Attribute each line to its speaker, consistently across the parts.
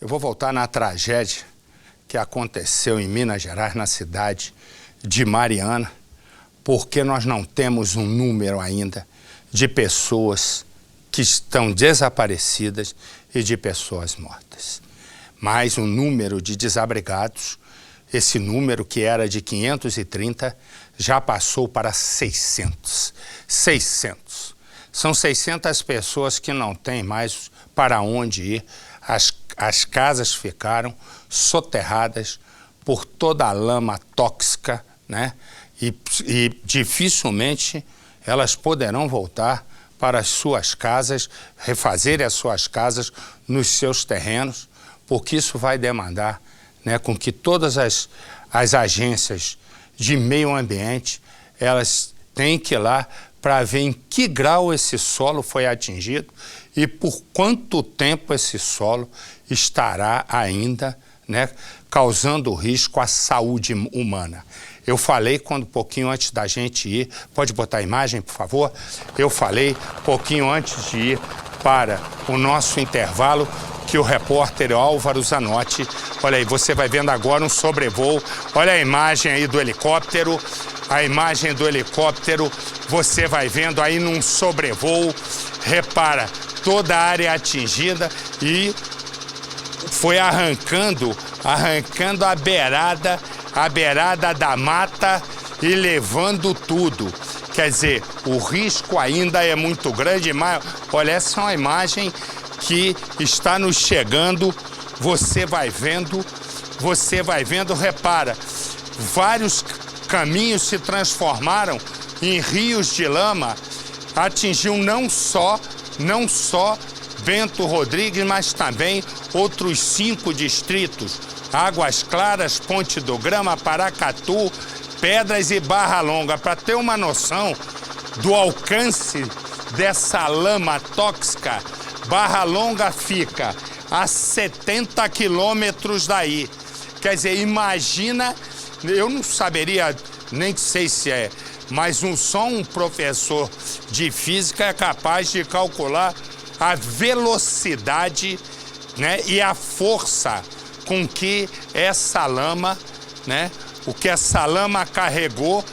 Speaker 1: Eu vou voltar na tragédia que aconteceu em Minas Gerais, na cidade de Mariana, porque nós não temos um número ainda de pessoas que estão desaparecidas e de pessoas mortas. Mas o número de desabrigados, esse número que era de 530, já passou para 600. 600. São 600 pessoas que não têm mais para onde ir. As casas ficaram soterradas por toda a lama tóxica, né? E dificilmente elas poderão voltar para as suas casas, refazer as suas casas nos seus terrenos, porque isso vai demandar, né, com que todas as agências de meio ambiente, elas têm que ir lá para ver em que grau esse solo foi atingido e por quanto tempo esse solo estará ainda, né, causando risco à saúde humana. Eu falei quando, pouquinho antes da gente ir, pode botar a imagem, por favor? Eu falei pouquinho antes de ir para o nosso intervalo que o repórter Álvaro Zanotti, olha aí, você vai vendo agora um sobrevoo, olha a imagem aí do helicóptero, a imagem do helicóptero, você vai vendo aí num sobrevoo, repara, toda a área atingida e foi arrancando a beirada da mata e levando tudo. Quer dizer, o risco ainda é muito grande, mas olha, essa é uma imagem que está nos chegando, você vai vendo, repara, vários caminhos se transformaram em rios de lama, atingiu não só Bento Rodrigues, mas também outros 5 distritos, Águas Claras, Ponte do Grama, Paracatu, Pedras e Barra Longa. Para ter uma noção do alcance dessa lama tóxica, Barra Longa fica a 70 quilômetros daí. Quer dizer, imagina, eu não saberia, nem sei se é, mas só um professor de física é capaz de calcular a velocidade, né, e a força com que essa lama, né, o que essa lama carregou,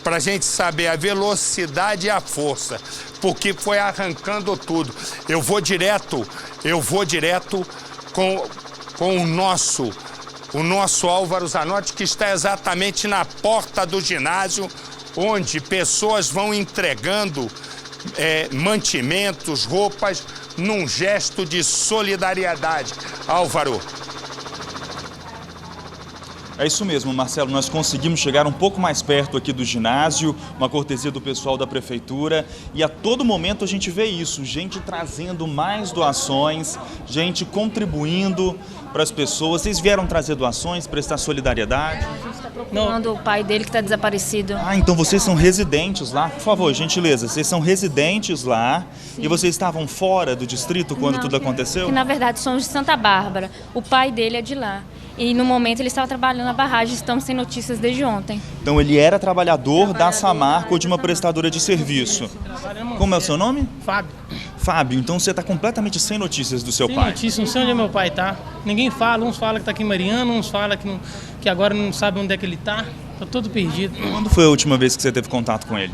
Speaker 1: para a gente saber a velocidade e a força, porque foi arrancando tudo. Eu vou direto com o nosso Álvaro Zanotti, que está exatamente na porta do ginásio, onde pessoas vão entregando mantimentos, roupas, num gesto de solidariedade. Álvaro.
Speaker 2: É isso mesmo, Marcelo, nós conseguimos chegar um pouco mais perto aqui do ginásio, uma cortesia do pessoal da prefeitura, e a todo momento a gente vê isso, gente trazendo mais doações, gente contribuindo para as pessoas. Vocês vieram trazer doações, prestar solidariedade?
Speaker 3: A gente está procurando o pai dele que está desaparecido.
Speaker 2: Ah, então vocês são residentes lá? Por favor, gentileza, vocês são residentes lá. Sim. E vocês estavam fora do distrito quando tudo aconteceu?
Speaker 3: Que na verdade somos de Santa Bárbara, o pai dele é de lá. E no momento ele estava trabalhando na barragem, estamos sem notícias desde ontem.
Speaker 2: Então ele era trabalhador da Samarco ou de uma prestadora de serviço. Como é o seu nome?
Speaker 4: Fábio.
Speaker 2: Fábio, então você está completamente sem notícias do seu pai.
Speaker 4: Sem notícias, não sei onde é meu pai tá. Ninguém fala, uns falam que está aqui em Mariana, uns falam que agora não sabe onde é que ele está. Está todo perdido.
Speaker 2: Quando foi a última vez que você teve contato com ele?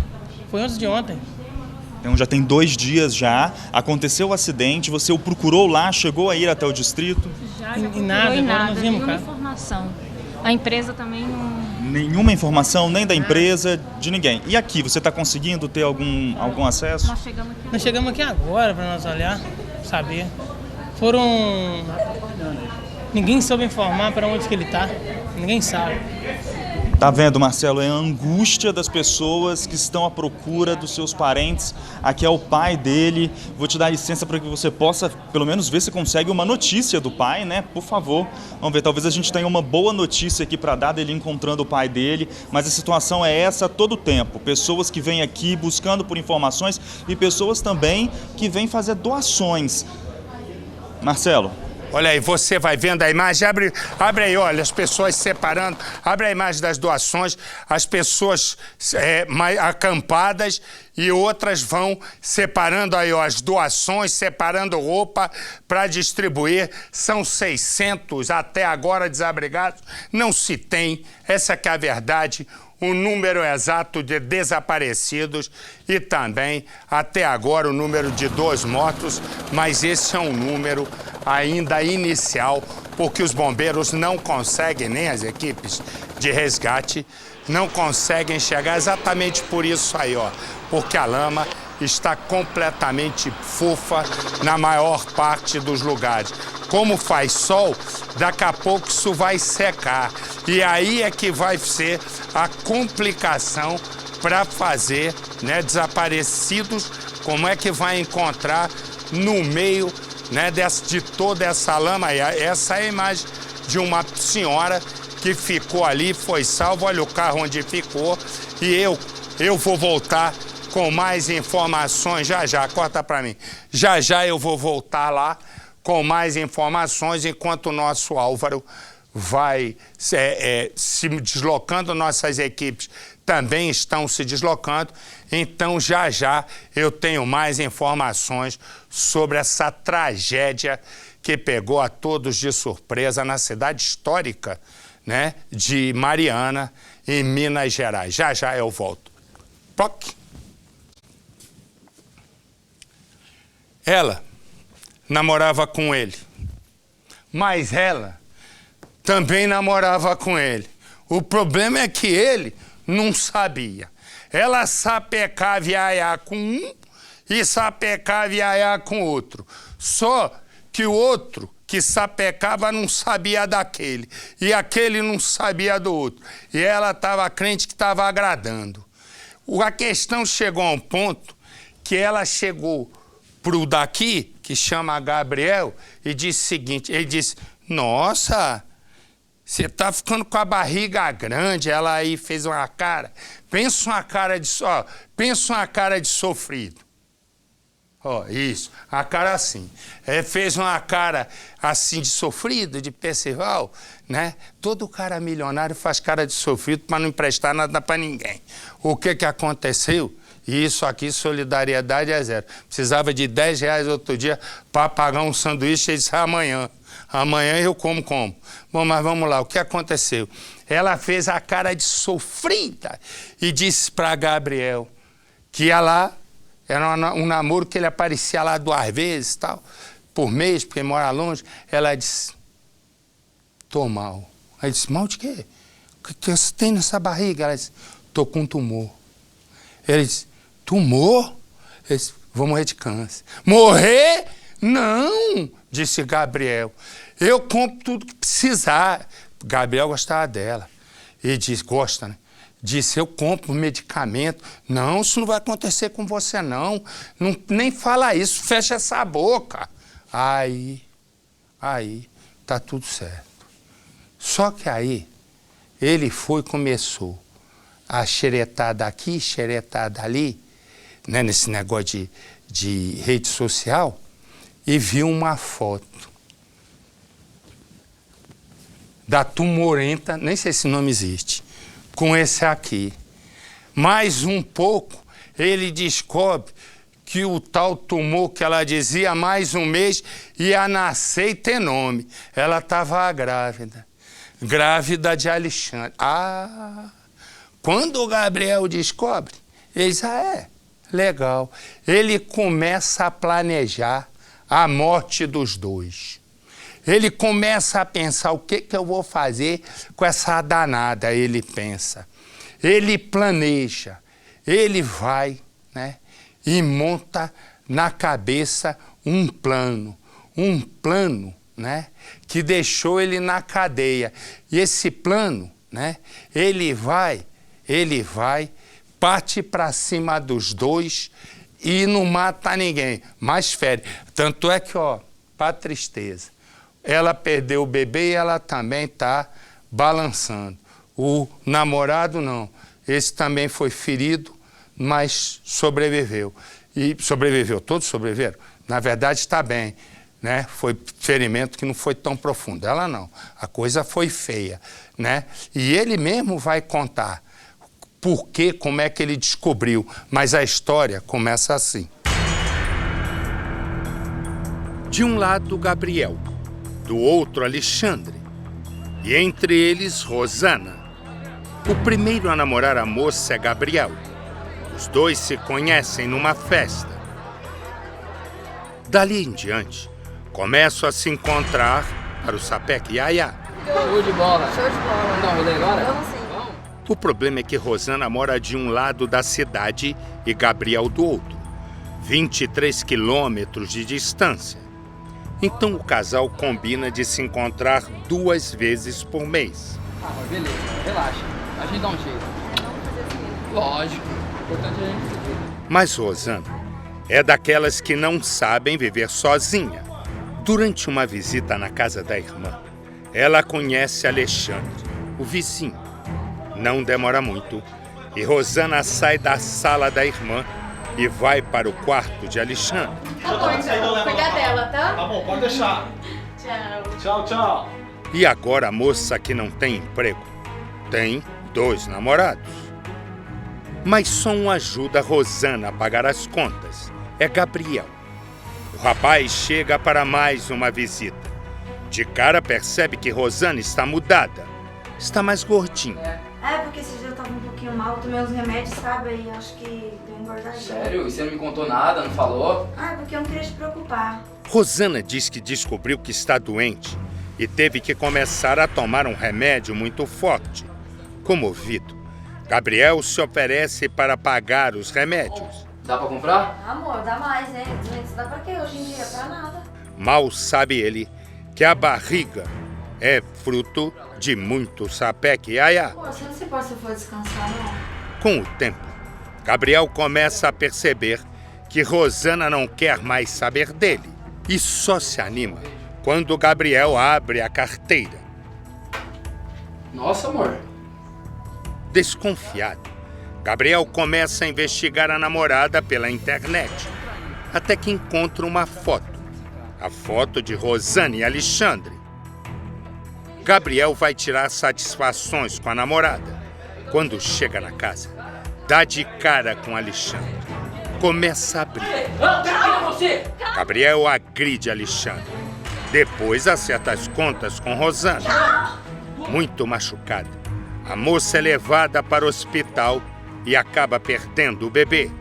Speaker 4: Foi antes de ontem.
Speaker 2: Então já tem 2 dias já, aconteceu o acidente, você o procurou lá, chegou a ir até o distrito?
Speaker 3: Já
Speaker 4: e nada, nós vimos,
Speaker 3: nenhuma informação. A empresa também não...
Speaker 2: Nenhuma informação, nem da empresa, de ninguém. E aqui, você está conseguindo ter algum acesso?
Speaker 4: Nós chegamos aqui agora para nós olhar, saber. Ninguém soube informar para onde que ele está, ninguém sabe.
Speaker 2: Tá vendo, Marcelo? É a angústia das pessoas que estão à procura dos seus parentes. Aqui é o pai dele. Vou te dar licença para que você possa, pelo menos, ver se consegue uma notícia do pai, né? Por favor. Vamos ver, talvez a gente tenha uma boa notícia aqui para dar dele encontrando o pai dele. Mas a situação é essa a todo tempo. Pessoas que vêm aqui buscando por informações e pessoas também que vêm fazer doações. Marcelo.
Speaker 1: Olha aí, você vai vendo a imagem, abre aí, olha, as pessoas separando, abre a imagem das doações, as pessoas acampadas e outras vão separando aí, ó, as doações, separando roupa para distribuir. São 600 até agora desabrigados, não se tem, essa que é a verdade, o número exato de desaparecidos e também, até agora, o número de 2 mortos, mas esse é um número ainda inicial, porque os bombeiros não conseguem, nem as equipes de resgate, não conseguem chegar exatamente por isso aí, ó, porque a lama está completamente fofa na maior parte dos lugares. Como faz sol, daqui a pouco isso vai secar. E aí é que vai ser a complicação para fazer, né, desaparecidos, como é que vai encontrar no meio, né, de toda essa lama. Essa é a imagem de uma senhora que ficou ali, foi salva, olha o carro onde ficou. E eu vou voltar com mais informações já, corta para mim. Já eu vou voltar lá com mais informações, enquanto o nosso Álvaro vai se deslocando, nossas equipes também estão se deslocando. Então, já eu tenho mais informações sobre essa tragédia que pegou a todos de surpresa na cidade histórica, né, de Mariana, em Minas Gerais. Já eu volto. Ploc. Ela namorava com ele, mas ela também namorava com ele. O problema é que ele não sabia. Ela sapecava iaiá com um e sapecava iaiá com outro. Só que o outro que sapecava não sabia daquele, e aquele não sabia do outro. E ela estava crente que estava agradando. A questão chegou a um ponto que ela chegou pro daqui, que chama Gabriel, e disse o seguinte, ele disse, nossa, você tá ficando com a barriga grande. Ela aí fez uma cara, pensa uma cara de sofrido. Ó, isso, a cara assim. Fez uma cara assim de sofrido, de Percival, né? Todo cara milionário faz cara de sofrido para não emprestar nada para ninguém. O que aconteceu? Isso aqui, solidariedade é zero. Precisava de R$10 outro dia para pagar um sanduíche. Ele disse, amanhã eu como. Bom, mas vamos lá, o que aconteceu? Ela fez a cara de sofrida e disse para Gabriel que ia lá, era um namoro que ele aparecia lá 2 vezes, tal, por mês, porque mora longe. Ela disse, tô mal. Ele disse, mal de quê? O que você tem nessa barriga? Ela disse, tô com tumor. Ele disse, tumor? Ele disse, vou morrer de câncer. Morrer? Não, disse Gabriel. Eu compro tudo que precisar. Gabriel gostava dela. Ele disse, gosta, né? Disse, eu compro medicamento. Não, isso não vai acontecer com você, não. Nem fala isso, fecha essa boca. Aí, tá tudo certo. Só que aí, ele começou a xeretar daqui, xeretar dali, né, nesse negócio de rede social, e viu uma foto da tumorenta, nem sei se esse nome existe, com esse aqui. Mais um pouco, ele descobre que o tal tumor que ela dizia, mais um mês, ia nascer e ter nome. Ela estava grávida de Alexandre. Quando o Gabriel descobre, ele diz, legal. Ele começa a planejar a morte dos dois. Ele começa a pensar, o que eu vou fazer com essa danada? Ele pensa, ele planeja, ele vai, né, e monta na cabeça um plano, né, que deixou ele na cadeia. E esse plano, né, ele vai, parte para cima dos dois e não mata ninguém, mas fere. Tanto é que, ó, para tristeza, ela perdeu o bebê e ela também está balançando. O namorado não. Esse também foi ferido, mas sobreviveu. E sobreviveu, todos sobreviveram. Na verdade está bem, né? Foi ferimento que não foi tão profundo. Ela não. A coisa foi feia, né? E ele mesmo vai contar por quê, como é que ele descobriu. Mas a história começa assim. De um lado, Gabriel. Do outro, Alexandre. E entre eles, Rosana. O primeiro a namorar a moça é Gabriel. Os dois se conhecem numa festa. Dali em diante, começam a se encontrar para o Sapec Yaya.
Speaker 5: Show de bola. Show de bola. Vamos dar um rolê agora?
Speaker 6: Vamos sim.
Speaker 1: O problema é que Rosana mora de um lado da cidade e Gabriel do outro. 23 quilômetros de distância. Então o casal combina de se encontrar 2 vezes por mês.
Speaker 5: Ah, mas beleza. Relaxa. A gente dá um jeito. Lógico. O importante é a gente seguir.
Speaker 1: Mas Rosana é daquelas que não sabem viver sozinha. Durante uma visita na casa da irmã, ela conhece Alexandre, o vizinho. Não demora muito e Rosana sai da sala da irmã e vai para o quarto de Alexandre.
Speaker 6: Tá bom, então. Cuidar dela, tá?
Speaker 2: Tá bom, pode deixar.
Speaker 6: Tchau.
Speaker 2: Tchau, tchau.
Speaker 1: E agora a moça que não tem emprego tem 2 namorados. Mas só um ajuda Rosana a pagar as contas. É Gabriel. O rapaz chega para mais uma visita. De cara percebe que Rosana está mudada. Está mais gordinha.
Speaker 7: É, porque esse dia eu tava um pouquinho mal, tomei uns remédios, sabe? Aí acho que deu engordadinha.
Speaker 5: Sério? E você não me contou nada, não falou?
Speaker 7: Ah, é porque eu não queria te preocupar.
Speaker 1: Rosana diz que descobriu que está doente e teve que começar a tomar um remédio muito forte. Comovido, Gabriel se oferece para pagar os remédios.
Speaker 5: Dá pra comprar?
Speaker 7: Amor, dá mais, né? 200 dá pra quê hoje em dia? Pra nada.
Speaker 1: Mal sabe ele que a barriga é fruto de muito Sapec Yaya.
Speaker 7: Pô, você não se pode se eu for descansar, não?
Speaker 1: Com o tempo, Gabriel começa a perceber que Rosana não quer mais saber dele e só se anima quando Gabriel abre a carteira.
Speaker 5: Nossa, amor.
Speaker 1: Desconfiado, Gabriel começa a investigar a namorada pela internet, até que encontra uma foto. A foto de Rosana e Alexandre. Gabriel vai tirar satisfações com a namorada. Quando chega na casa, dá de cara com Alexandre. Começa a briga. Gabriel agride Alexandre. Depois acerta as contas com Rosana. Muito machucada, a moça é levada para o hospital e acaba perdendo o bebê.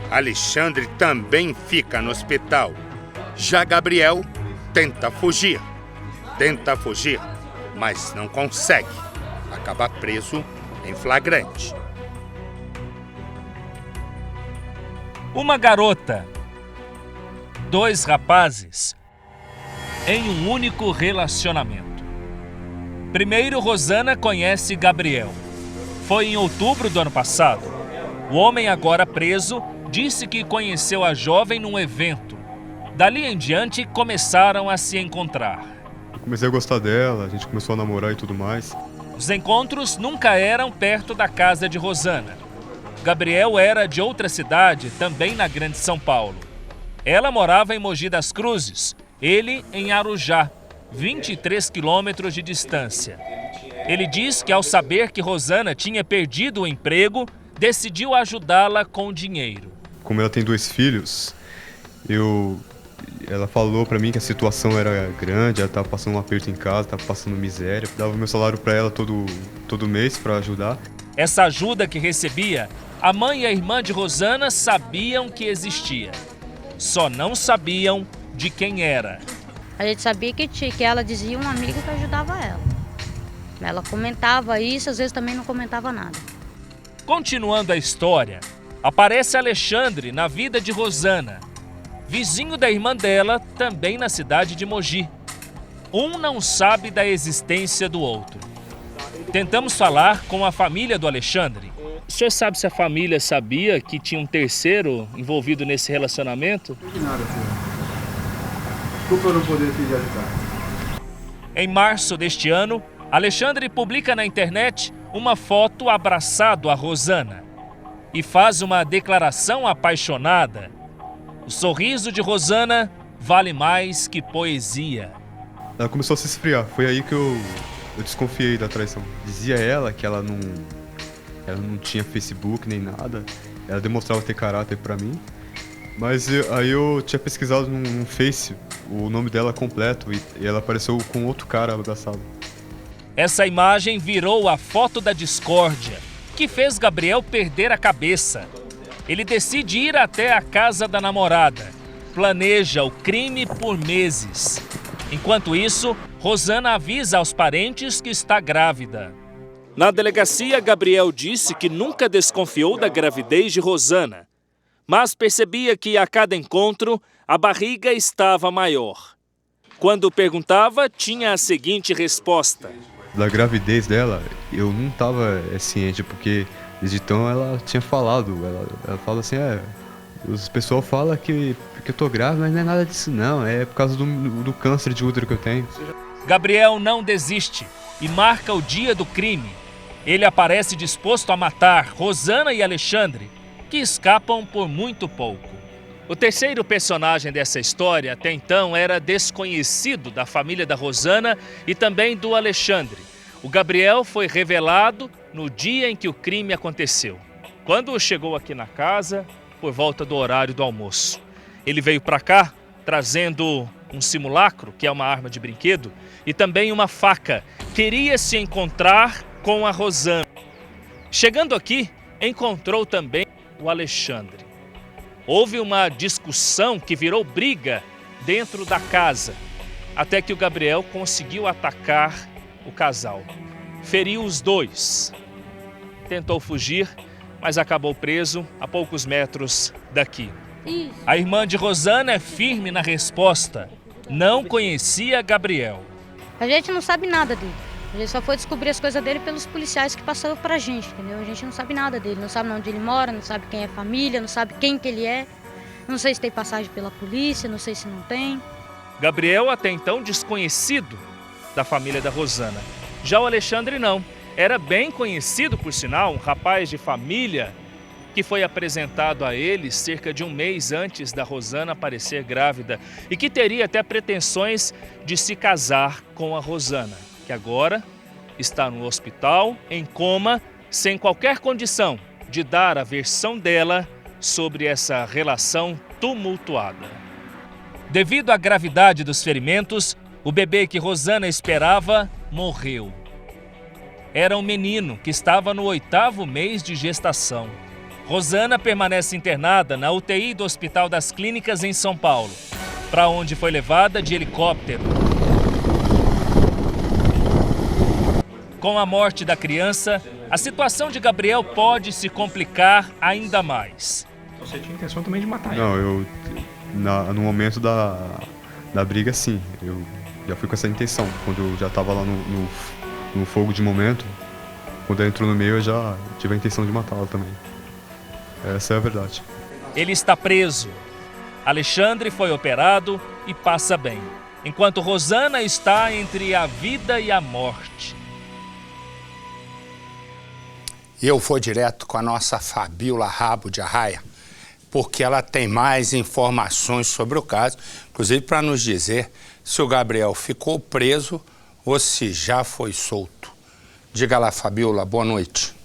Speaker 1: Alexandre também fica no hospital. Já Gabriel tenta fugir, mas não consegue. Acaba preso em flagrante.
Speaker 8: Uma garota, 2 rapazes, em um único relacionamento. Primeiro, Rosana conhece Gabriel. Foi em outubro do ano passado. O homem, agora preso, disse que conheceu a jovem num evento. Dali em diante, começaram a se encontrar.
Speaker 9: Eu comecei a gostar dela, a gente começou a namorar e tudo mais.
Speaker 8: Os encontros nunca eram perto da casa de Rosana. Gabriel era de outra cidade, também na Grande São Paulo. Ela morava em Mogi das Cruzes, ele em Arujá, 23 quilômetros de distância. Ele diz que ao saber que Rosana tinha perdido o emprego, decidiu ajudá-la com dinheiro.
Speaker 9: Como ela tem 2 filhos, ela falou pra mim que a situação era grande, ela tava passando um aperto em casa, tava passando miséria. Dava o meu salário pra ela todo mês pra ajudar.
Speaker 8: Essa ajuda que recebia, a mãe e a irmã de Rosana sabiam que existia. Só não sabiam de quem era.
Speaker 10: A gente sabia que ela dizia um amigo que ajudava ela. Ela comentava isso, às vezes também não comentava nada.
Speaker 8: Continuando a história, aparece Alexandre na vida de Rosana, vizinho da irmã dela, também na cidade de Mogi. Um não sabe da existência do outro. Tentamos falar com a família do Alexandre. O senhor sabe se a família sabia que tinha um terceiro envolvido nesse relacionamento?
Speaker 11: Nada, senhor. Desculpa eu não poder te ajudar.
Speaker 8: Em março deste ano, Alexandre publica na internet uma foto abraçado a Rosana e faz uma declaração apaixonada. O sorriso de Rosana vale mais que poesia.
Speaker 9: Ela começou a se esfriar, foi aí que eu desconfiei da traição. Dizia ela que ela não tinha Facebook nem nada, ela demonstrava ter caráter pra mim, mas aí eu tinha pesquisado no Face o nome dela completo e ela apareceu com outro cara abraçado.
Speaker 8: Essa imagem virou a foto da discórdia, que fez Gabriel perder a cabeça. Ele decide ir até a casa da namorada, planeja o crime por meses. Enquanto isso, Rosana avisa aos parentes que está grávida. Na delegacia, Gabriel disse que nunca desconfiou da gravidez de Rosana, mas percebia que a cada encontro a barriga estava maior. Quando perguntava, tinha a seguinte resposta:
Speaker 9: Da gravidez dela, eu não estava ciente, porque desde então ela tinha falado, ela fala assim, os pessoal falam que eu tô grávida, mas não é nada disso não, é por causa do câncer de útero que eu tenho.
Speaker 8: Gabriel não desiste e marca o dia do crime. Ele aparece disposto a matar Rosana e Alexandre, que escapam por muito pouco. O terceiro personagem dessa história até então era desconhecido da família da Rosana e também do Alexandre. O Gabriel foi revelado no dia em que o crime aconteceu, quando chegou aqui na casa por volta do horário do almoço. Ele veio para cá trazendo um simulacro, que é uma arma de brinquedo, e também uma faca. Queria se encontrar com a Rosana. Chegando aqui, encontrou também o Alexandre. Houve uma discussão que virou briga dentro da casa, até que o Gabriel conseguiu atacar o casal. Feriu os dois. Tentou fugir, mas acabou preso a poucos metros daqui. A irmã de Rosana é firme na resposta. Não conhecia Gabriel.
Speaker 10: A gente não sabe nada dele. A gente só foi descobrir as coisas dele pelos policiais que passaram pra gente, entendeu? A gente não sabe nada dele, não sabe onde ele mora, não sabe quem é família, não sabe quem que ele é. Não sei se tem passagem pela polícia, não sei se não tem.
Speaker 8: Gabriel até então desconhecido da família da Rosana. Já o Alexandre não. Era bem conhecido, por sinal, um rapaz de família que foi apresentado a ele cerca de um mês antes da Rosana aparecer grávida e que teria até pretensões de se casar com a Rosana, que agora está no hospital, em coma, sem qualquer condição de dar a versão dela sobre essa relação tumultuada. Devido à gravidade dos ferimentos, o bebê que Rosana esperava morreu. Era um menino que estava no 8º mês de gestação. Rosana permanece internada na UTI do Hospital das Clínicas em São Paulo, para onde foi levada de helicóptero. Com a morte da criança, a situação de Gabriel pode se complicar ainda mais.
Speaker 11: Você tinha intenção também de matar ele?
Speaker 9: Não, no momento da briga, sim. Eu já fui com essa intenção. Quando eu já estava lá no fogo de momento, quando ela entrou no meio, eu já tive a intenção de matá-la também. Essa é a verdade.
Speaker 8: Ele está preso. Alexandre foi operado e passa bem, enquanto Rosana está entre a vida e a morte.
Speaker 1: Eu vou direto com a nossa Fabíola Rabo de Arraia, porque ela tem mais informações sobre o caso, inclusive para nos dizer se o Gabriel ficou preso ou se já foi solto. Diga lá, Fabíola, boa noite.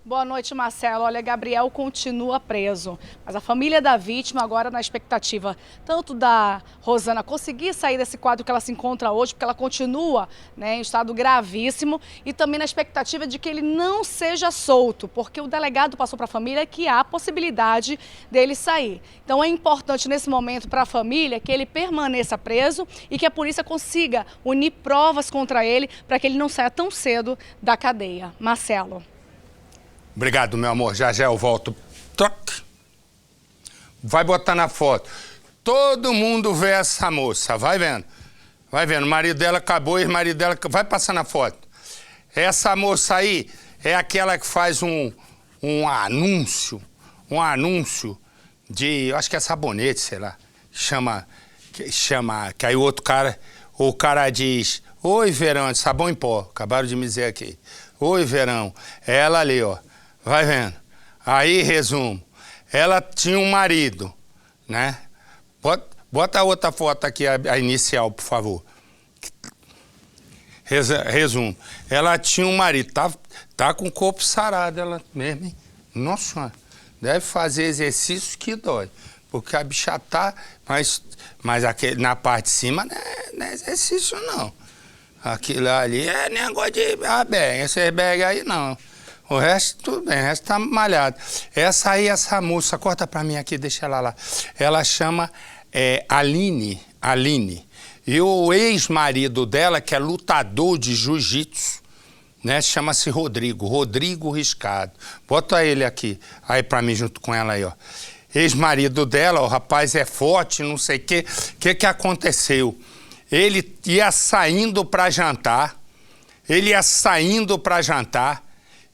Speaker 12: Boa noite, Marcelo. Olha, Gabriel continua preso, mas a família da vítima agora na expectativa tanto da Rosana conseguir sair desse quadro que ela se encontra hoje, porque ela continua, em estado gravíssimo, e também na expectativa de que ele não seja solto, porque o delegado passou para a família que há possibilidade dele sair. Então é importante nesse momento para a família que ele permaneça preso e que a polícia consiga unir provas contra ele para que ele não saia tão cedo da cadeia. Marcelo.
Speaker 1: Obrigado, meu amor. Já eu volto. Troque. Vai botar na foto. Todo mundo vê essa moça. Vai vendo. Vai vendo. O marido dela acabou e o marido dela... Vai passar na foto. Essa moça aí é aquela que faz um anúncio. Um anúncio de... Acho que é sabonete, sei lá. Chama... Que aí o cara diz... Oi, Verão, de sabão em pó. Acabaram de me dizer aqui. Oi, Verão. É ela ali, ó. Vai vendo. Aí, resumo. Ela tinha um marido, né? Bota a outra foto aqui, a inicial, por favor. Resumo. Ela tinha um marido, tá com o corpo sarado, ela mesmo, hein? Nossa Senhora, deve fazer exercício que dói. Porque a bicha tá, mas aquele, na parte de cima não é exercício, não. Aquilo ali é negócio de bag, esse bag aí não. O resto, tudo bem, o resto tá malhado. Essa aí, essa moça, corta pra mim aqui, deixa ela lá. Ela chama Aline. E o ex-marido dela, que é lutador de jiu-jitsu, né, chama-se Rodrigo Riscado. Bota ele aqui, aí pra mim, junto com ela aí, ó. Ex-marido dela, o rapaz é forte, não sei o quê. O que aconteceu? Ele ia saindo para jantar,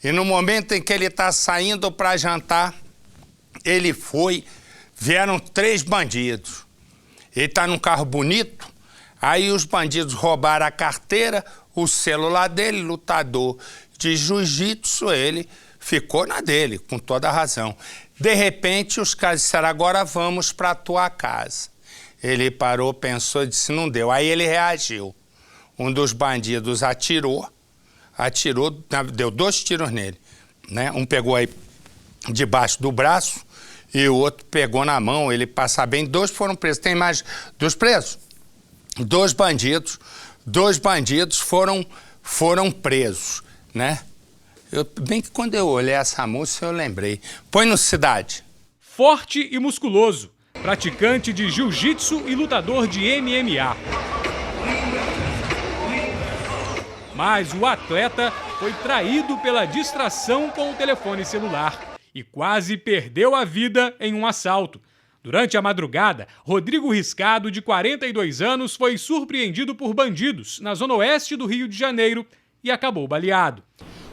Speaker 1: e no momento em que ele está saindo para jantar, vieram 3 bandidos. Ele está num carro bonito, aí os bandidos roubaram a carteira, o celular dele, lutador de jiu-jitsu, ele ficou na dele, com toda a razão. De repente, os caras disseram, agora vamos para a tua casa. Ele parou, pensou e disse, não deu. Aí ele reagiu. Um dos bandidos atirou, deu 2 tiros nele, né? Um pegou aí debaixo do braço e o outro pegou na mão, ele passa bem, 2 foram presos. Tem mais 2 presos? 2 bandidos foram presos, né? Bem que quando eu olhei essa moça, eu lembrei. Põe no Cidade.
Speaker 13: Forte e musculoso, praticante de jiu-jitsu e lutador de MMA. Mas o atleta foi traído pela distração com o telefone celular e quase perdeu a vida em um assalto. Durante a madrugada, Rodrigo Riscado, de 42 anos, foi surpreendido por bandidos na zona oeste do Rio de Janeiro e acabou baleado.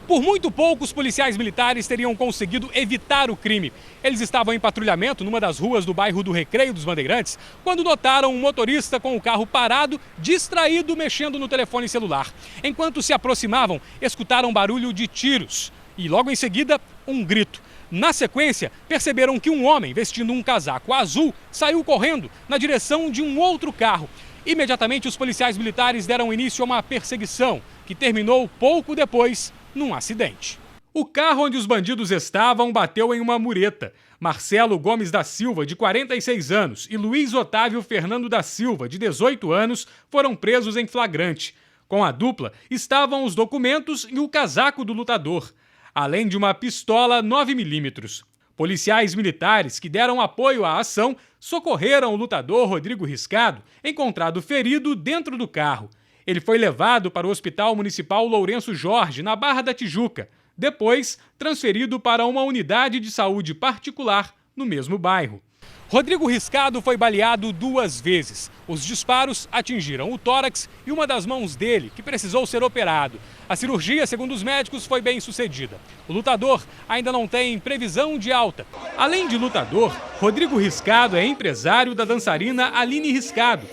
Speaker 13: Por muito pouco, os policiais militares teriam conseguido evitar o crime. Eles estavam em patrulhamento numa das ruas do bairro do Recreio dos Bandeirantes, quando notaram um motorista com o carro parado, distraído, mexendo no telefone celular. Enquanto se aproximavam, escutaram barulho de tiros e, logo em seguida, um grito. Na sequência, perceberam que um homem vestindo um casaco azul saiu correndo na direção de um outro carro. Imediatamente, os policiais militares deram início a uma perseguição, que terminou pouco depois num acidente. O carro onde os bandidos estavam bateu em uma mureta. Marcelo Gomes da Silva, de 46 anos, e Luiz Otávio Fernando da Silva, de 18 anos, foram presos em flagrante. Com a dupla estavam os documentos e o casaco do lutador, além de uma pistola 9mm. Policiais militares que deram apoio à ação socorreram o lutador Rodrigo Riscado, encontrado ferido dentro do carro. Ele foi levado para o Hospital Municipal Lourenço Jorge, na Barra da Tijuca, depois transferido para uma unidade de saúde particular no mesmo bairro. Rodrigo Riscado foi baleado 2 vezes. Os disparos atingiram o tórax e uma das mãos dele, que precisou ser operado. A cirurgia, segundo os médicos, foi bem sucedida. O lutador ainda não tem previsão de alta. Além de lutador, Rodrigo Riscado é empresário da dançarina Aline Riscado.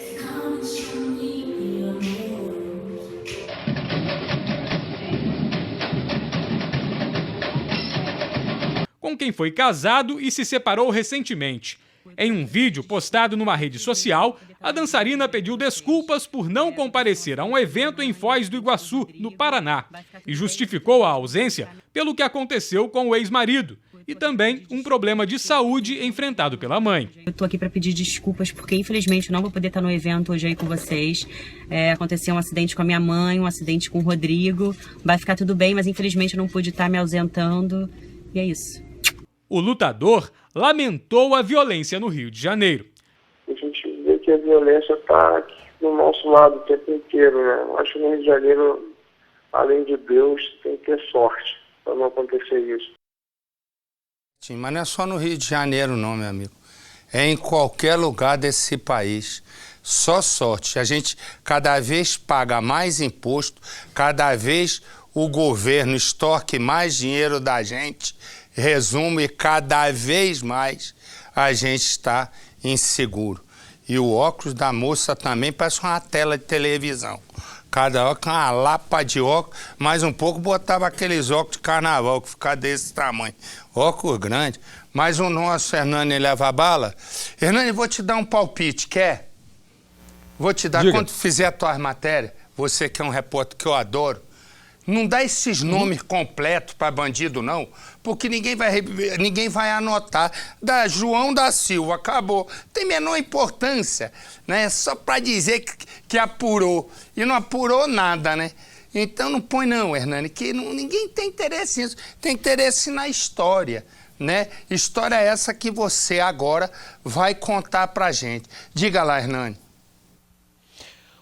Speaker 13: Com quem foi casado e se separou recentemente. Em um vídeo postado numa rede social, a dançarina pediu desculpas por não comparecer a um evento em Foz do Iguaçu, no Paraná, e justificou a ausência pelo que aconteceu com o ex-marido e também um problema de saúde enfrentado pela mãe.
Speaker 14: Eu tô aqui para pedir desculpas porque, infelizmente, eu não vou poder estar no evento hoje aí com vocês. Aconteceu um acidente com a minha mãe, um acidente com o Rodrigo. Vai ficar tudo bem, mas infelizmente eu não pude estar me ausentando. E é isso.
Speaker 13: O lutador lamentou a violência no Rio de Janeiro.
Speaker 15: A gente vê que a violência está do nosso lado o tempo inteiro, né? Acho que no Rio de Janeiro, além de Deus, tem que ter sorte para não acontecer isso.
Speaker 1: Sim, mas não é só no Rio de Janeiro não, meu amigo. É em qualquer lugar desse país. Só sorte. A gente cada vez paga mais imposto, cada vez o governo extorque mais dinheiro da gente. Resumo, e cada vez mais a gente está inseguro. E o óculos da moça também parece uma tela de televisão. Cada óculos, uma lapa de óculos, mais um pouco botava aqueles óculos de carnaval que fica desse tamanho. Óculos grande, Mas o nosso Hernani leva a bala. Hernani, vou te dar um palpite, quer? Vou te dar, quando fizer a tua matéria, você que é um repórter que eu adoro, não dá esses nomes completos para bandido, não, porque ninguém vai anotar. Da João da Silva, acabou. Tem menor importância, né? Só para dizer que apurou. E não apurou nada, né? Então não põe não, Hernani, que ninguém tem interesse nisso. Tem interesse na história, né? História essa que você agora vai contar pra gente. Diga lá, Hernani.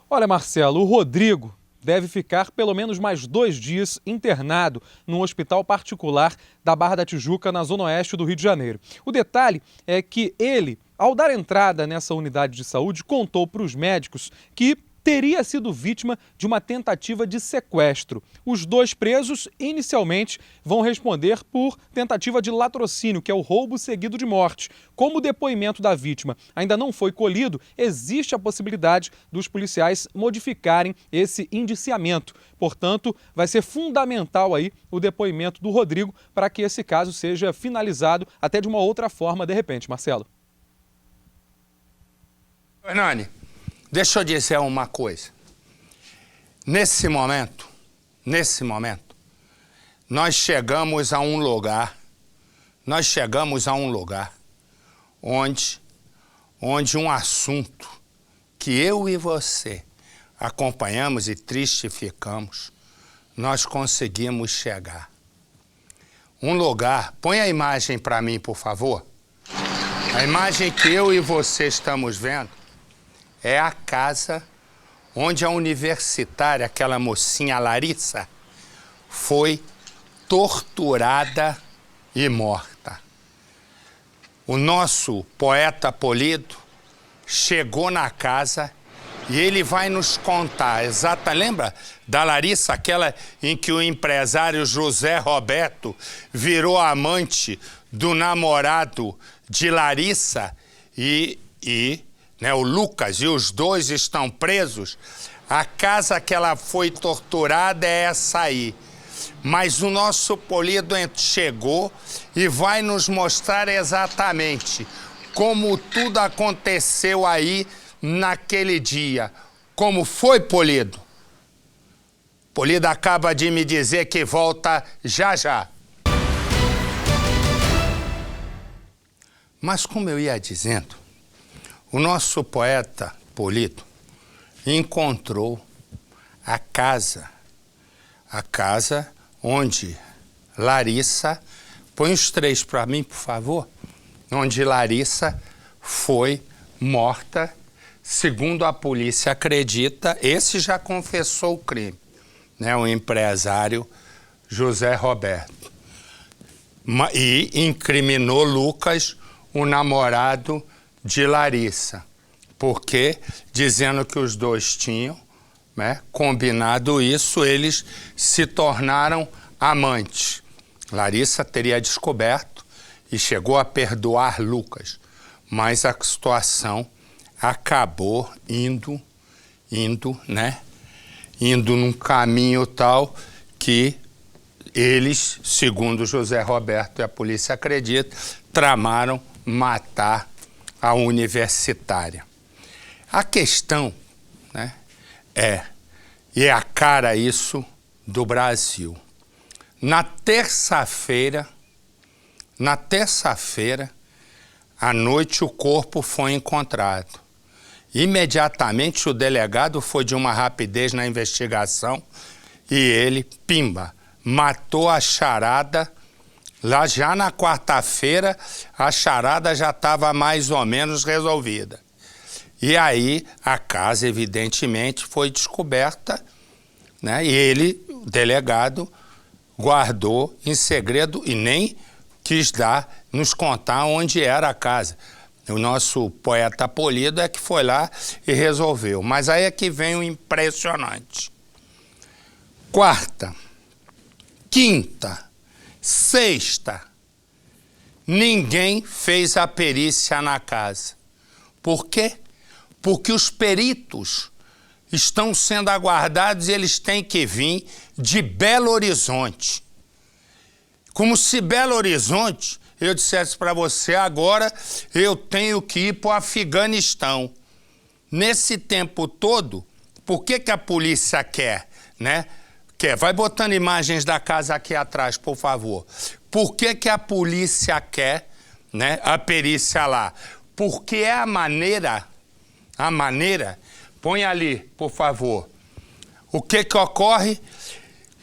Speaker 16: Olha, Marcelo, o Rodrigo deve ficar pelo menos mais 2 dias internado num hospital particular da Barra da Tijuca, na zona oeste do Rio de Janeiro. O detalhe é que ele, ao dar entrada nessa unidade de saúde, contou para os médicos que teria sido vítima de uma tentativa de sequestro. Os 2 presos, inicialmente, vão responder por tentativa de latrocínio, que é o roubo seguido de morte. Como o depoimento da vítima ainda não foi colhido, existe a possibilidade dos policiais modificarem esse indiciamento. Portanto, vai ser fundamental aí o depoimento do Rodrigo para que esse caso seja finalizado até de uma outra forma, de repente. Marcelo.
Speaker 1: Hernani, deixa eu dizer uma coisa. Nesse momento, nós chegamos a um lugar onde um assunto que eu e você acompanhamos e tristificamos, nós conseguimos chegar. Um lugar, põe a imagem para mim, por favor. A imagem que eu e você estamos vendo é a casa onde a universitária, aquela mocinha Larissa, foi torturada e morta. O nosso poeta Polido chegou na casa e ele vai nos contar lembra da Larissa, aquela em que o empresário José Roberto virou amante do namorado de Larissa o Lucas, e os 2 estão presos. A casa que ela foi torturada é essa aí. Mas o nosso Polido chegou e vai nos mostrar exatamente como tudo aconteceu aí naquele dia. Como foi, Polido? Polido acaba de me dizer que volta já já. Mas como eu ia dizendo, o nosso poeta Polido encontrou a casa onde Larissa, põe os 3 para mim, por favor, onde Larissa foi morta, segundo a polícia acredita, esse já confessou o crime, né, o empresário José Roberto, e incriminou Lucas, o namorado de Larissa, porque dizendo que os 2 tinham, né, combinado isso, eles se tornaram amantes. Larissa teria descoberto e chegou a perdoar Lucas, mas a situação acabou indo num caminho tal que eles, segundo José Roberto e a polícia acredita, tramaram matar a universitária. A questão, né, é a cara isso do Brasil. Na terça-feira, à noite, o corpo foi encontrado. Imediatamente o delegado foi de uma rapidez na investigação e ele, pimba, matou a charada. Lá já na quarta-feira, a charada já estava mais ou menos resolvida. E aí a casa, evidentemente, foi descoberta, né? E ele, o delegado, guardou em segredo e nem quis nos contar onde era a casa. O nosso poeta Polido é que foi lá e resolveu. Mas aí é que vem o impressionante. Quarta, quinta, sexta, ninguém fez a perícia na casa. Por quê? Porque os peritos estão sendo aguardados e eles têm que vir de Belo Horizonte. Como se Belo Horizonte eu dissesse para você, agora eu tenho que ir para o Afeganistão. Nesse tempo todo, por que a polícia quer, né? Vai botando imagens da casa aqui atrás, por favor. Por que a polícia quer, né, a perícia lá? Porque é a maneira, põe ali, por favor. O que ocorre?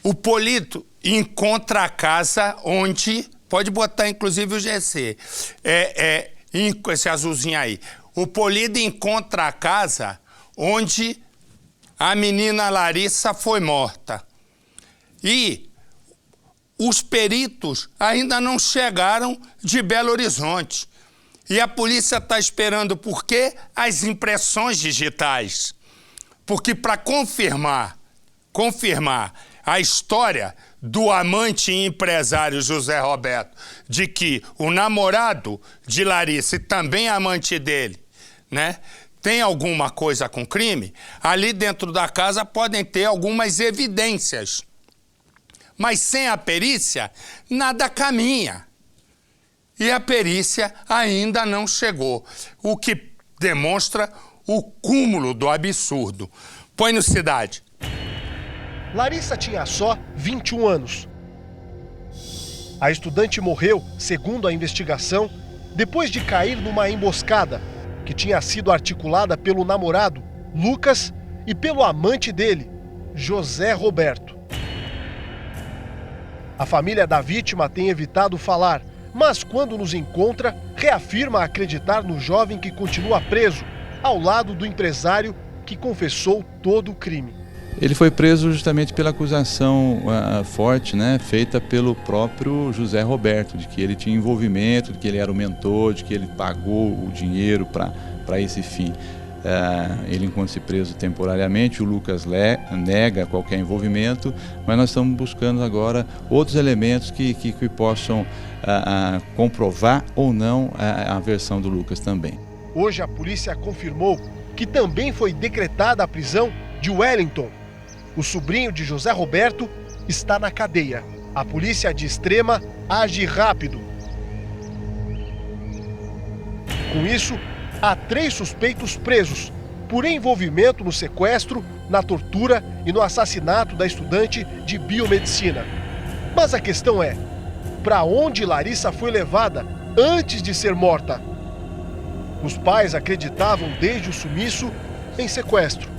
Speaker 1: O polido encontra a casa onde, pode botar inclusive o GC, esse azulzinho aí. O polido encontra a casa onde a menina Larissa foi morta. E os peritos ainda não chegaram de Belo Horizonte. E a polícia está esperando por quê? As impressões digitais. Porque para confirmar a história do amante e empresário José Roberto, de que o namorado de Larissa e também amante dele, né, tem alguma coisa com crime, ali dentro da casa podem ter algumas evidências. Mas sem a perícia, nada caminha. E a perícia ainda não chegou, o que demonstra o cúmulo do absurdo. Põe no Cidade.
Speaker 17: Larissa tinha só 21 anos. A estudante morreu, segundo a investigação, depois de cair numa emboscada que tinha sido articulada pelo namorado, Lucas, e pelo amante dele, José Roberto. A família da vítima tem evitado falar, mas quando nos encontra, reafirma acreditar no jovem que continua preso, ao lado do empresário que confessou todo o crime.
Speaker 18: Ele foi preso justamente pela acusação forte, né, feita pelo próprio José Roberto, de que ele tinha envolvimento, de que ele era o mentor, de que ele pagou o dinheiro para esse fim. Ele encontra-se preso temporariamente, o Lucas nega qualquer envolvimento, mas nós estamos buscando agora outros elementos que possam comprovar ou não a versão do Lucas também.
Speaker 17: Hoje a polícia confirmou que também foi decretada a prisão de Wellington. O sobrinho de José Roberto está na cadeia. A polícia de Extrema age rápido. Com isso, há 3 suspeitos presos por envolvimento no sequestro, na tortura e no assassinato da estudante de biomedicina. Mas a questão é, para onde Larissa foi levada antes de ser morta? Os pais acreditavam desde o sumiço em sequestro,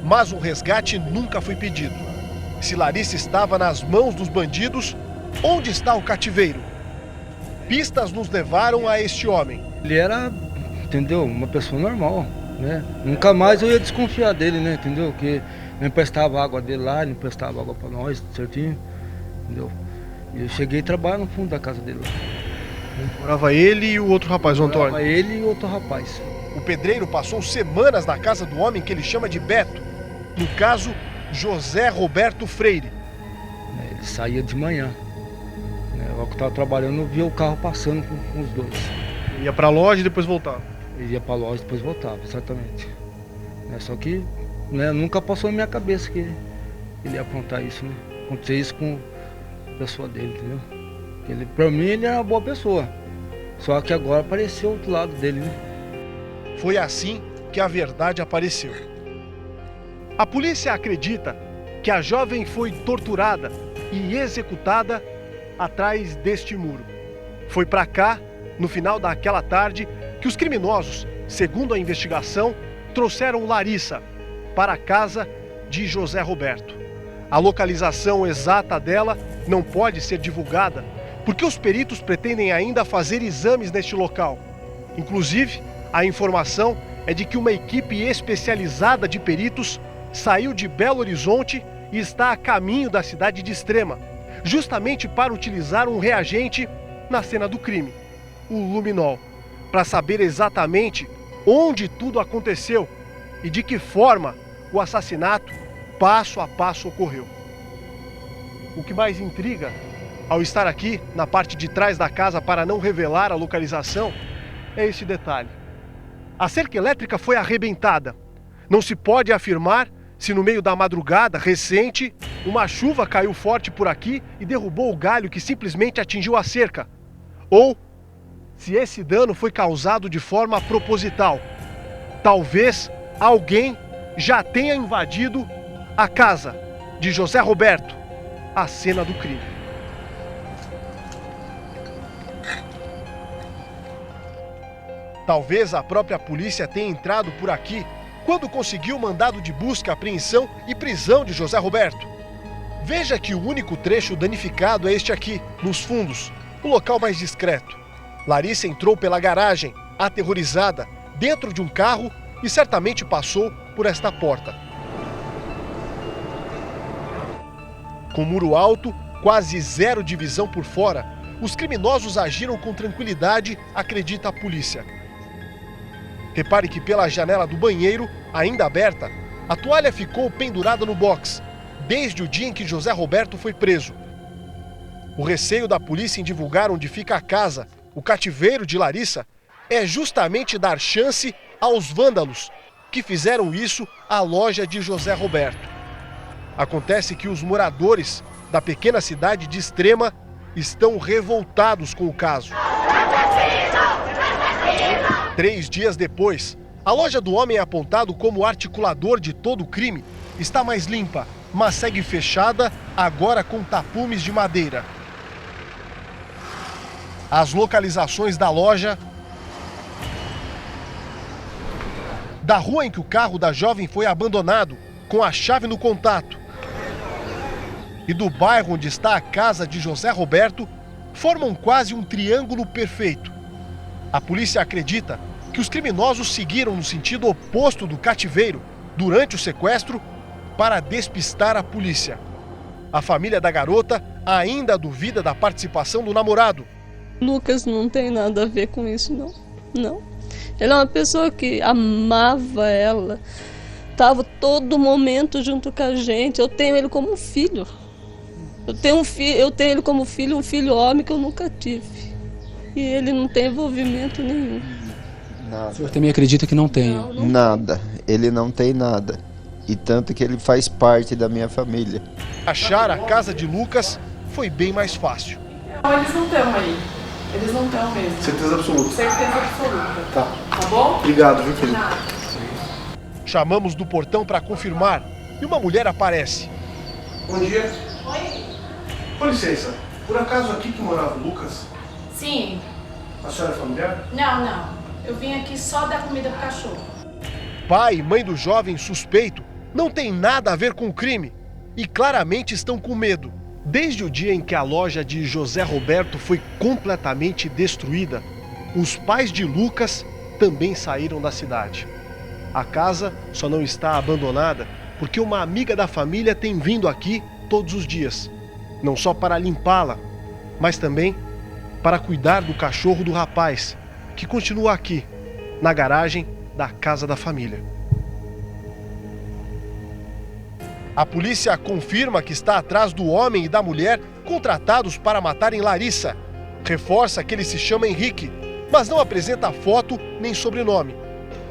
Speaker 17: mas o resgate nunca foi pedido. Se Larissa estava nas mãos dos bandidos, onde está o cativeiro? Pistas nos levaram a este homem.
Speaker 19: Ele era, entendeu, uma pessoa normal, né? Nunca mais eu ia desconfiar dele, né? Entendeu? Que não emprestava água dele lá, ele não emprestava água para nós, certinho, entendeu? E eu cheguei a trabalhar no fundo da casa dele.
Speaker 17: Morava ele e o outro rapaz, o Antônio?
Speaker 19: Morava ele e o outro rapaz.
Speaker 17: O pedreiro passou semanas na casa do homem que ele chama de Beto. No caso, José Roberto Freire.
Speaker 19: Ele saía de manhã. Eu que estava trabalhando, eu via o carro passando com os dois.
Speaker 17: Ia para a loja e depois voltava?
Speaker 19: Ele ia para a loja e depois voltava, exatamente. Só que nunca passou na minha cabeça que ele ia aprontar isso, né? Acontecer isso com a pessoa dele, entendeu? Para mim, ele era uma boa pessoa. Só que agora apareceu o outro lado dele, né?
Speaker 17: Foi assim que a verdade apareceu. A polícia acredita que a jovem foi torturada e executada atrás deste muro. Foi para cá, no final daquela tarde, que os criminosos, segundo a investigação, trouxeram Larissa para a casa de José Roberto. A localização exata dela não pode ser divulgada, porque os peritos pretendem ainda fazer exames neste local. Inclusive, a informação é de que uma equipe especializada de peritos saiu de Belo Horizonte e está a caminho da cidade de Extrema, justamente para utilizar um reagente na cena do crime, o luminol, para saber exatamente onde tudo aconteceu e de que forma o assassinato passo a passo ocorreu. O que mais intriga, ao estar aqui na parte de trás da casa para não revelar a localização, é esse detalhe. A cerca elétrica foi arrebentada. Não se pode afirmar se no meio da madrugada recente, uma chuva caiu forte por aqui e derrubou o galho que simplesmente atingiu a cerca, ou se esse dano foi causado de forma proposital. Talvez alguém já tenha invadido a casa de José Roberto, a cena do crime. Talvez a própria polícia tenha entrado por aqui quando conseguiu o mandado de busca, apreensão e prisão de José Roberto. Veja que o único trecho danificado é este aqui, nos fundos, o local mais discreto. Larissa entrou pela garagem, aterrorizada, dentro de um carro e certamente passou por esta porta. Com muro alto, quase zero de visão por fora, os criminosos agiram com tranquilidade, acredita a polícia. Repare que pela janela do banheiro, ainda aberta, a toalha ficou pendurada no box, desde o dia em que José Roberto foi preso. O receio da polícia em divulgar onde fica a casa, o cativeiro de Larissa, é justamente dar chance aos vândalos que fizeram isso à loja de José Roberto. Acontece que os moradores da pequena cidade de Extrema estão revoltados com o caso. 3 dias depois, a loja do homem apontado como articulador de todo o crime está mais limpa, mas segue fechada, agora com tapumes de madeira. As localizações da loja, da rua em que o carro da jovem foi abandonado, com a chave no contato, e do bairro onde está a casa de José Roberto, formam quase um triângulo perfeito. A polícia acredita que os criminosos seguiram no sentido oposto do cativeiro durante o sequestro para despistar a polícia. A família da garota ainda duvida da participação do namorado.
Speaker 20: Lucas não tem nada a ver com isso, não. Não. Ele é uma pessoa que amava ela, estava todo momento junto com a gente. Eu tenho ele como um filho. Eu tenho ele como filho, um filho homem que eu nunca tive. E ele não tem envolvimento nenhum.
Speaker 21: Nada. O senhor também acredita que não tenha?
Speaker 20: Não.
Speaker 21: Nada. Ele não tem nada. E tanto que ele faz parte da minha família.
Speaker 17: Achar a casa de Lucas foi bem mais fácil.
Speaker 6: Não, eles não estão aí. Eles não estão mesmo.
Speaker 11: Certeza absoluta?
Speaker 6: Certeza absoluta.
Speaker 11: Tá.
Speaker 6: Tá bom?
Speaker 11: Obrigado, viu, Felipe?
Speaker 17: Chamamos do portão para confirmar e uma mulher aparece.
Speaker 11: Bom dia.
Speaker 6: Oi?
Speaker 11: Com licença, por acaso aqui que morava o Lucas?
Speaker 6: Sim.
Speaker 11: A senhora é familiar?
Speaker 6: Não. Eu vim aqui só dar comida pro cachorro.
Speaker 17: Pai e mãe do jovem suspeito não tem nada a ver com o crime e claramente estão com medo. Desde o dia em que a loja de José Roberto foi completamente destruída, os pais de Lucas também saíram da cidade. A casa só não está abandonada porque uma amiga da família tem vindo aqui todos os dias, não só para limpá-la, mas também para cuidar do cachorro do rapaz, que continua aqui, na garagem da casa da família. A polícia confirma que está atrás do homem e da mulher contratados para matarem Larissa. Reforça que ele se chama Henrique, mas não apresenta foto nem sobrenome.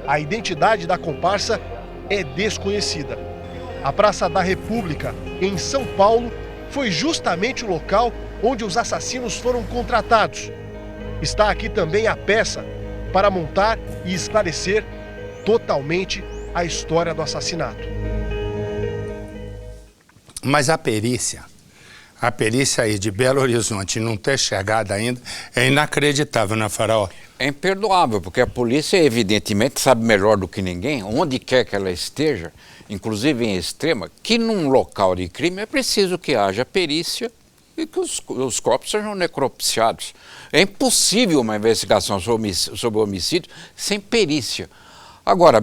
Speaker 17: A identidade da comparsa é desconhecida. A Praça da República, em São Paulo, foi justamente o local onde os assassinos foram contratados. Está aqui também a peça para montar e esclarecer totalmente a história do assassinato.
Speaker 1: Mas a perícia aí de Belo Horizonte não ter chegado ainda é inacreditável, né, Faraó?
Speaker 22: É imperdoável, porque a polícia evidentemente sabe melhor do que ninguém, onde quer que ela esteja, inclusive em Extrema, que num local de crime é preciso que haja perícia e que os corpos sejam necropsiados. É impossível uma investigação sobre homicídio sem perícia. Agora,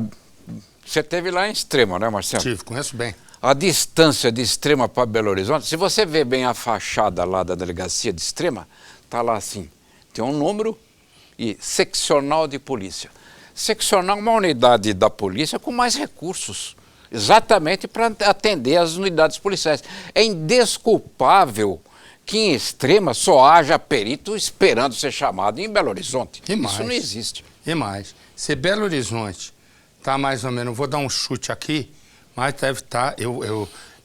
Speaker 22: você esteve lá em Extrema, né, Marcelo?
Speaker 1: Tive, conheço bem.
Speaker 22: A distância de Extrema para Belo Horizonte, se você vê bem a fachada lá da delegacia de Extrema, está lá assim, tem um número e seccional de polícia. Seccional é uma unidade da polícia com mais recursos, exatamente para atender as unidades policiais. É indesculpável que em Extrema só haja perito esperando ser chamado em Belo Horizonte. Isso não existe.
Speaker 1: E mais, se Belo Horizonte está mais ou menos, vou dar um chute aqui, mas deve estar,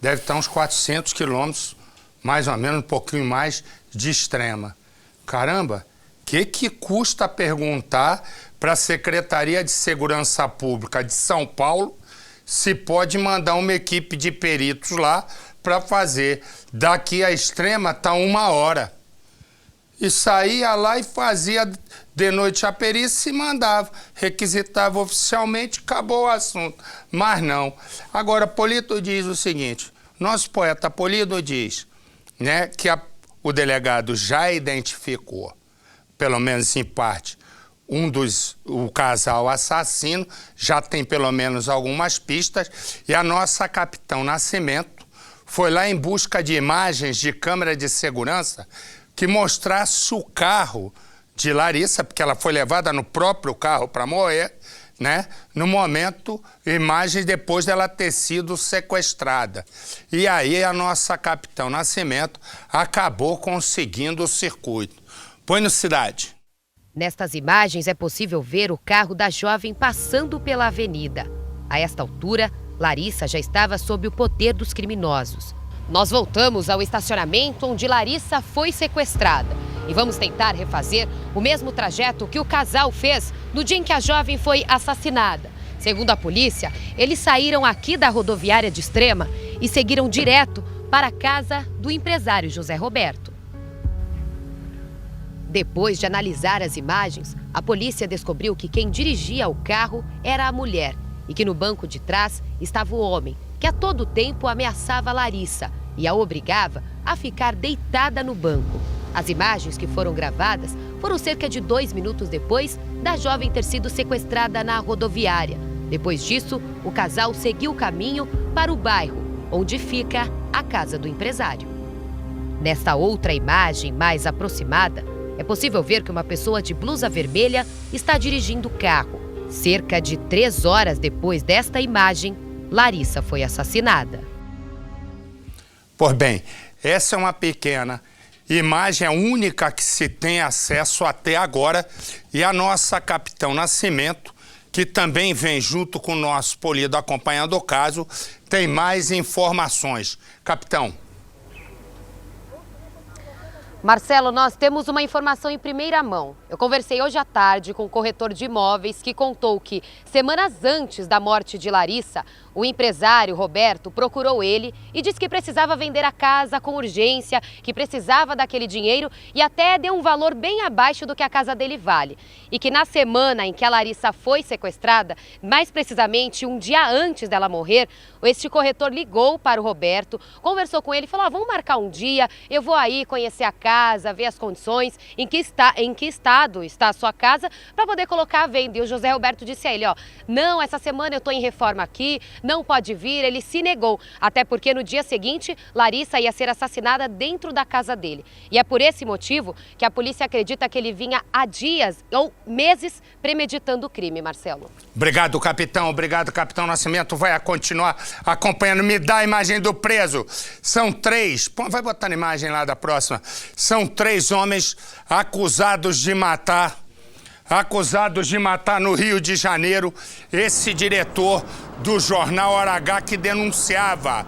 Speaker 1: deve estar uns 400 quilômetros, mais ou menos, um pouquinho mais, de Extrema. Caramba, que custa perguntar para a Secretaria de Segurança Pública de São Paulo se pode mandar uma equipe de peritos lá para fazer? Daqui à Extrema tá 1 hora. E saía lá e fazia de noite a perícia e mandava. Requisitava oficialmente, acabou o assunto. Mas não. Agora, Polito diz o seguinte, nosso poeta Polito diz, né, que o delegado já identificou, pelo menos em parte, o casal assassino, já tem pelo menos algumas pistas, e a nossa capitão Nascimento foi lá em busca de imagens de câmera de segurança que mostrasse o carro de Larissa, porque ela foi levada no próprio carro para morrer, né? No momento, imagens depois dela ter sido sequestrada. E aí a nossa capitão Nascimento acabou conseguindo o circuito. Põe no Cidade.
Speaker 3: Nestas imagens é possível ver o carro da jovem passando pela avenida. A esta altura, Larissa já estava sob o poder dos criminosos. Nós voltamos ao estacionamento onde Larissa foi sequestrada e vamos tentar refazer o mesmo trajeto que o casal fez no dia em que a jovem foi assassinada. Segundo a polícia, eles saíram aqui da rodoviária de Extrema e seguiram direto para a casa do empresário José Roberto. Depois de analisar as imagens, a polícia descobriu que quem dirigia o carro era a mulher e que no banco de trás estava o homem, que a todo tempo ameaçava Larissa e a obrigava a ficar deitada no banco. As imagens que foram gravadas foram cerca de 2 minutos depois da jovem ter sido sequestrada na rodoviária. Depois disso, o casal seguiu o caminho para o bairro, onde fica a casa do empresário. Nesta outra imagem mais aproximada, é possível ver que uma pessoa de blusa vermelha está dirigindo o carro. Cerca de 3 horas depois desta imagem, Larissa foi assassinada.
Speaker 1: Pois bem, essa é uma pequena imagem, a única que se tem acesso até agora, e a nossa capitão Nascimento, que também vem junto com o nosso Polido acompanhando o caso, tem mais informações. Capitão.
Speaker 3: Marcelo, nós temos uma informação em primeira mão. Eu conversei hoje à tarde com um corretor de imóveis que contou que, semanas antes da morte de Larissa, o empresário Roberto procurou ele e disse que precisava vender a casa com urgência, que precisava daquele dinheiro e até deu um valor bem abaixo do que a casa dele vale. E que na semana em que a Larissa foi sequestrada, mais precisamente um dia antes dela morrer, este corretor ligou para o Roberto, conversou com ele e falou, vamos marcar um dia, eu vou aí conhecer a casa, ver as condições, em que estado está a sua casa, para poder colocar à venda. E o José Roberto disse a ele, não, essa semana eu estou em reforma aqui, não pode vir. Ele se negou, até porque no dia seguinte, Larissa ia ser assassinada dentro da casa dele. E é por esse motivo que a polícia acredita que ele vinha há dias ou meses premeditando o crime, Marcelo.
Speaker 1: Obrigado, capitão. Obrigado, capitão Nascimento. Vai continuar acompanhando. Me dá a imagem do preso. São 3. Vai botar a imagem lá da próxima. São 3 homens acusados de matar no Rio de Janeiro esse diretor do jornal Hora H que denunciava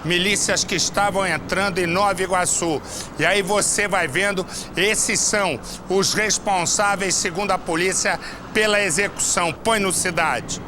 Speaker 1: milícias que estavam entrando em Nova Iguaçu. E aí você vai vendo, esses são os responsáveis, segundo a polícia, pela execução. Põe no Cidade.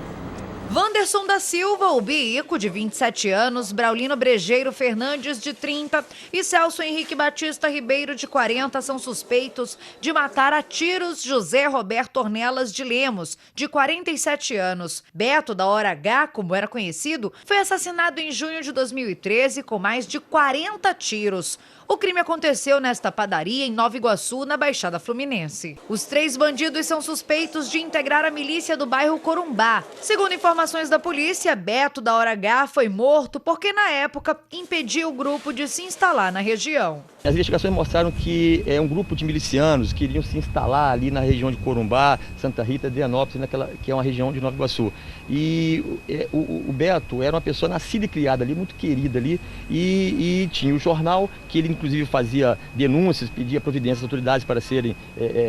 Speaker 4: Wanderson da Silva, o Bico, de 27 anos, Braulino Brejeiro Fernandes, de 30, e Celso Henrique Batista Ribeiro, de 40, são suspeitos de matar a tiros José Roberto Ornelas de Lemos, de 47 anos. Beto, da Hora H, como era conhecido, foi assassinado em junho de 2013 com mais de 40 tiros. O crime aconteceu nesta padaria em Nova Iguaçu, na Baixada Fluminense. Os 3 bandidos são suspeitos de integrar a milícia do bairro Corumbá. Segundo informações da polícia, Beto, da Hora H, foi morto porque, na época, impediu o grupo de se instalar na região.
Speaker 23: As investigações mostraram que um grupo de milicianos queriam se instalar ali na região de Corumbá, Santa Rita, Adrianópolis, que é uma região de Nova Iguaçu. E o Beto era uma pessoa nascida e criada ali, muito querida ali, e tinha o jornal, que ele inclusive fazia denúncias, pedia providências às autoridades para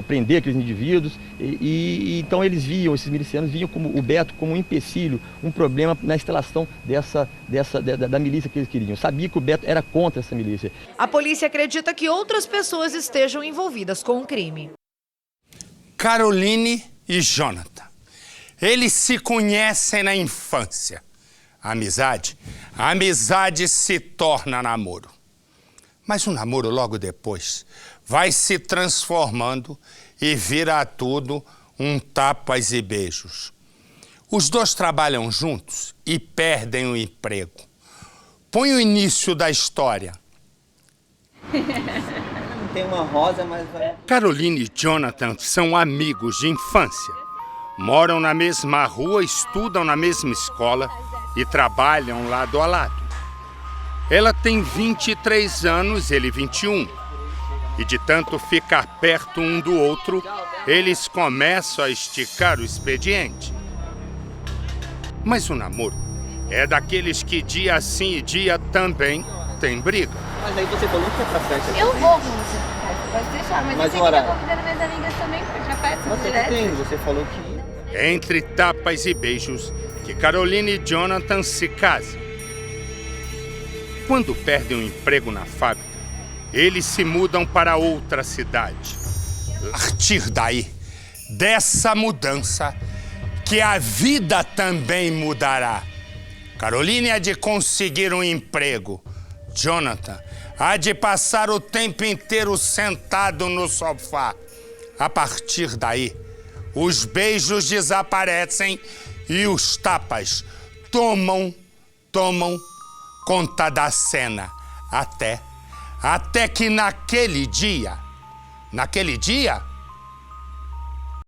Speaker 23: prender aqueles indivíduos. Então esses milicianos viam o Beto como um empecilho filho um problema na instalação da milícia que eles queriam. Eu sabia que o Beto era contra essa milícia.
Speaker 4: A polícia acredita que outras pessoas estejam envolvidas com o crime.
Speaker 1: Caroline e Jonathan. Eles se conhecem na infância. A amizade se torna namoro. Mas o namoro logo depois vai se transformando e vira tudo um tapas e beijos. Os dois trabalham juntos e perdem o emprego. Põe o início da história.
Speaker 2: Não tem uma rosa, mas vai...
Speaker 1: Caroline e Jonathan são amigos de infância. Moram na mesma rua, estudam na mesma escola e trabalham lado a lado. Ela tem 23 anos, ele 21. E de tanto ficar perto um do outro, eles começam a esticar o expediente. Mas o namoro é daqueles que dia sim e dia também tem briga.
Speaker 2: Mas aí você falou que é pra festa.
Speaker 5: Eu vou com você pra festa, pode deixar. Mas
Speaker 2: Mas
Speaker 5: eu
Speaker 2: horário?
Speaker 5: tô convidando minhas amigas também pra festa
Speaker 2: Você
Speaker 5: direto.
Speaker 2: tem, você falou que...
Speaker 1: Entre tapas e beijos, que Caroline e Jonathan se casam. Quando perdem o emprego na fábrica, eles se mudam para outra cidade. A partir daí, dessa mudança, que a vida também mudará. Caroline há de conseguir um emprego. Jonathan há de passar o tempo inteiro sentado no sofá. A partir daí, os beijos desaparecem e os tapas tomam conta da cena. Até que naquele dia,